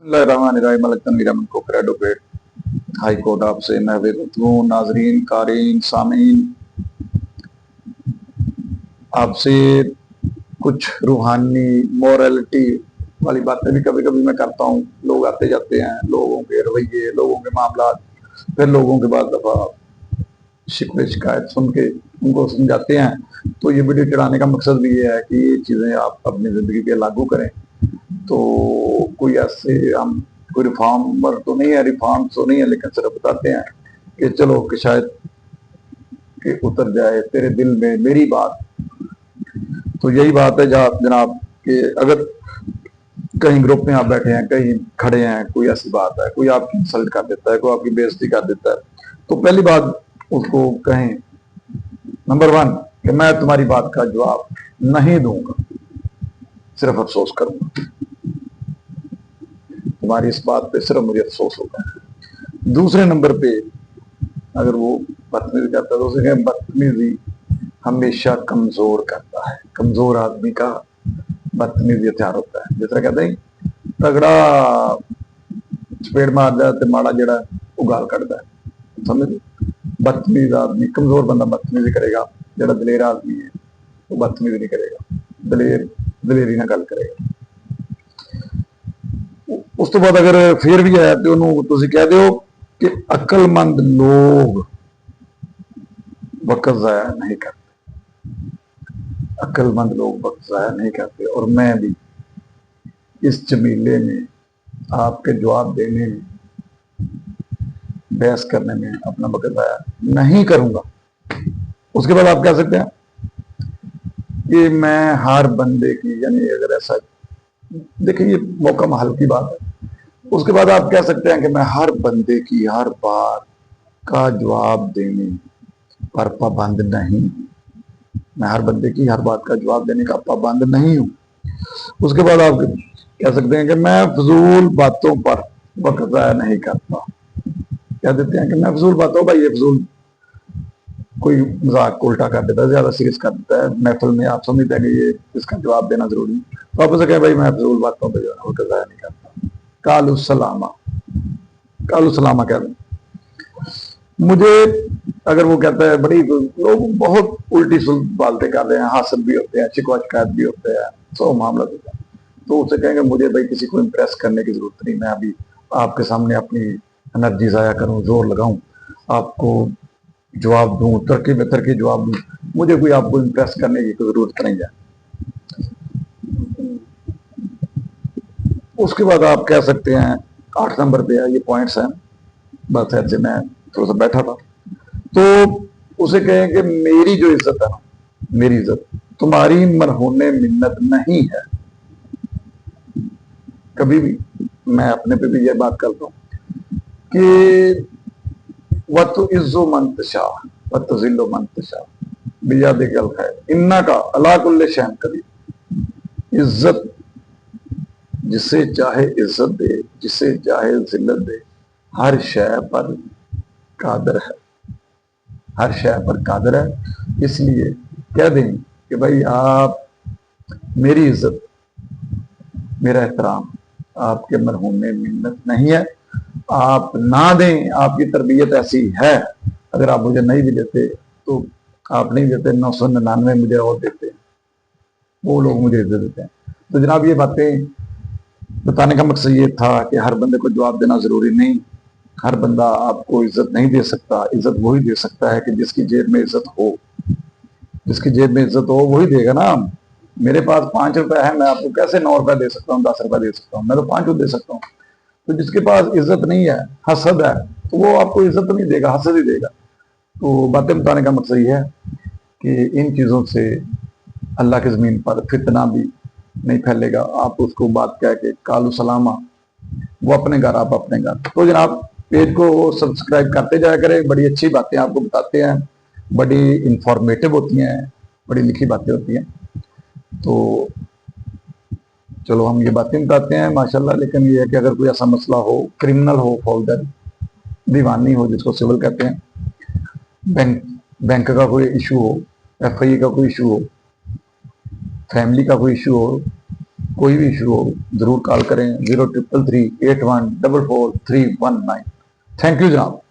Advocate high court आपसे नाजरीन कारीन सामीन आपसे कुछ रूहानी मोरलिटी वाली बातें भी कभी कभी मैं करता हूँ। लोग आते जाते हैं, लोगों के रवैये, लोगों के मामला, फिर लोगों के बाद दफा शिकवे शिकायत सुन के उनको समझाते हैं। तो ये वीडियो चढ़ाने का मकसद भी ये है कि ये चीज़ें आप अपनी ज़िंदगी पे लागू करें। तो कोई ऐसे हम कोई रिफॉर्मर तो नहीं है, रिफॉर्म तो नहीं है, लेकिन सिर्फ बताते हैं कि चलो कि शायद कि उतर जाए तेरे दिल में मेरी बात। तो यही बात है जनाब कि अगर कहीं ग्रुप में आप बैठे हैं, कहीं खड़े हैं, कोई ऐसी बात है, कोई आपकी इंसल्ट कर देता है, कोई आपकी बेइज्जती कर देता है, तो पहली बात उसको कहें नंबर 1 कि मैं तुम्हारी बात का जवाब नहीं दूंगा, सिर्फ अफसोस करूंगा। तुम्हारी इस बात पे सिर्फ मुझे अफसोस होगा। दूसरे नंबर पे अगर वो बदतमीजी करता है तो उसे कहें बदतमीजी हमेशा कमजोर करता है। कमजोर आदमी का बदतमीजी हथियार होता है। जिस तरह कहते हैं तगड़ा चपेड़ मार जाए तो माड़ा जड़ा उगाल कटता है। समझ, बदतमीज आदमी, कमजोर बंदा बदतमीजी करेगा, जड़ा दलेर आदमी है वो बदतमीजी नहीं करेगा, दलेरी ना गल करेगा। उस तो बाद अगर फिर भी है तो उन्होंने कह दो कि अक्लमंद लोग वक्त जाया नहीं करते। अक्लमंद लोग वक्त जाया नहीं करते, और मैं भी इस जमीले में आपके जवाब देने में, बहस करने में अपना वक्त जाया नहीं करूंगा। उसके बाद आप कह सकते हैं कि मैं हर बंदे की, यानी अगर ऐसा देखिए ये मौका महल की बात है। उसके बाद आप कह सकते हैं कि मैं हर बंदे की हर बात का जवाब देने पर पाबंद नहीं, मैं हर बंदे की हर बात का जवाब देने का पाबंद नहीं हूं। उसके बाद आप कह सकते हैं कि मैं फजूल बातों पर वक्त जाया नहीं करता। कह देते हैं कि मैं फजूल बातों, भाई ये फजूल कोई मजाक को उल्टा कर देता है, ज्यादा सीरियस कर देता है महफिल में, आप समझते हैं कि ये इसका जवाब देना जरूरी है, तो आप उसे कहें भाई मैं फजूल बातों पर जो है वक्त जाया नहीं करता। कालू सलामा, कालू सलामा कह दें। मुझे अगर वो कहता है, बड़ी लोग बहुत उल्टी सुलट बातें कर रहे हैं, हासिल भी होते हैं, शिकवा शिकायत भी होते हैं, सौ मामला होता है, तो उसे कहेंगे मुझे भाई किसी को इम्प्रेस करने की जरूरत नहीं, मैं अभी आपके सामने अपनी एनर्जी जाया करूं, जोर लगाऊं, आपको जवाब दूं, तरक्की में तरक्की जवाब दूं, मुझे कोई आपको इम्प्रेस करने की जरूरत नहीं है। उसके बाद आप कह सकते हैं 8 नंबर पे है, ये पॉइंट्स हैं, बस ऐसे मैं थोड़ा सा बैठा था, तो उसे कहें कि मेरी जो इज्जत है ना, मेरी इज्जत तुम्हारी मरहूने मिन्नत नहीं है। कभी भी मैं अपने पे भी यह बात करता हूं कि वत इज्जो मंतशा वत जिल्लो मंतशा बिया दिल खैर इन्ना का अला कुल्ले शहन कभी। इज्जत जिसे चाहे इज्जत दे, जिसे चाहे जिल्लत दे, हर शय पर कादर है, हर शय पर कादर है। इसलिए कह दें कि भाई आप मेरी इज्जत, मेरा एहतराम आपके मरहूम में मिन्नत नहीं है। आप ना दें, आपकी तरबियत ऐसी है, अगर आप मुझे नहीं भी देते तो आप नहीं देते, 999 मुझे और देते, वो लोग मुझे इज्जत देते हैं। तो जनाब ये बातें बताने का मकसद ये था कि हर बंदे को जवाब देना जरूरी नहीं, हर बंदा आपको इज्जत नहीं दे सकता। इज्जत वही दे सकता है कि जिसकी जेब में इज्जत हो, जिसकी जेब में इज्जत हो वही देगा ना। मेरे पास 5 रुपए है, मैं आपको कैसे 9 रुपए दे सकता हूँ, 10 रुपए दे सकता हूँ, मैं तो 5 दे सकता हूँ। तो जिसके पास इज्जत नहीं है, हसद है, तो वो आपको इज्जत नहीं देगा, हसद ही देगा। तो बातें बताने का मकसद ये है कि इन चीज़ों से अल्लाह की ज़मीन पर फितना भी नहीं फैलेगा। आप उसको बात कह के कालू सलामा, वो अपने घर आप अपने घर। तो जनाब पेज को सब्सक्राइब करते जाया करें, बड़ी अच्छी बातें आपको बताते हैं, बड़ी इंफॉर्मेटिव होती हैं, बड़ी लिखी बातें होती हैं। तो चलो हम ये बातें बताते हैं माशाल्लाह। लेकिन ये है कि अगर कोई ऐसा मसला हो, क्रिमिनल हो, फौजदारी, दीवानी हो, जिसको सिविल कहते हैं, बैंक का कोई इशू हो, FI का कोई इशू हो, फैमिली का कोई इशू हो, कोई भी इशू हो जरूर कॉल करें 033381444319। थैंक यू जनाब।